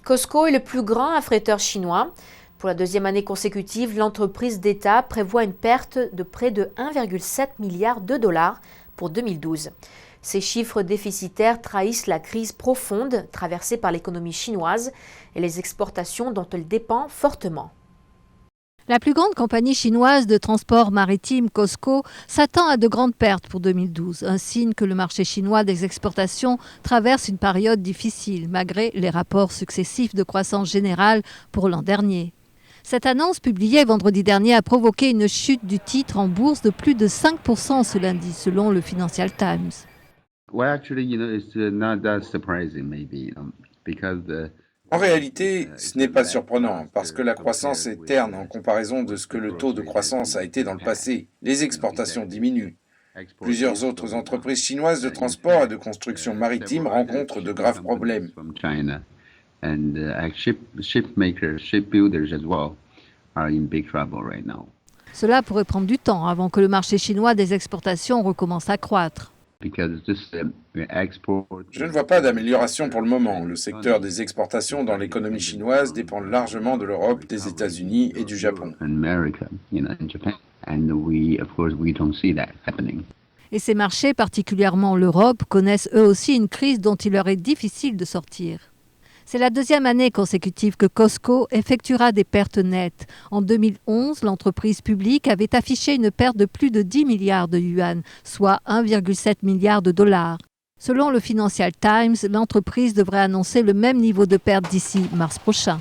Costco est le plus grand affréteur chinois. Pour la deuxième année consécutive, l'entreprise d'État prévoit une perte de près de 1,7 milliard de dollars pour 2012. Ces chiffres déficitaires trahissent la crise profonde traversée par l'économie chinoise et les exportations dont elle dépend fortement. La plus grande compagnie chinoise de transport maritime, Costco, s'attend à de grandes pertes pour 2012, un signe que le marché chinois des exportations traverse une période difficile, malgré les rapports successifs de croissance générale pour l'an dernier. Cette annonce publiée vendredi dernier a provoqué une chute du titre en bourse de plus de 5% ce lundi, selon le Financial Times. En réalité, ce n'est pas surprenant, parce que la croissance est terne en comparaison de ce que le taux de croissance a été dans le passé. Les exportations diminuent. Plusieurs autres entreprises chinoises de transport et de construction maritime rencontrent de graves problèmes. Cela pourrait prendre du temps avant que le marché chinois des exportations recommence à croître. Je ne vois pas d'amélioration pour le moment. Le secteur des exportations dans l'économie chinoise dépend largement de l'Europe, des États-Unis et du Japon. Et ces marchés, particulièrement l'Europe, connaissent eux aussi une crise dont il leur est difficile de sortir. C'est la deuxième année consécutive que Costco effectuera des pertes nettes. En 2011, l'entreprise publique avait affiché une perte de plus de 10 milliards de yuan, soit 1,7 milliard de dollars. Selon le Financial Times, l'entreprise devrait annoncer le même niveau de perte d'ici mars prochain.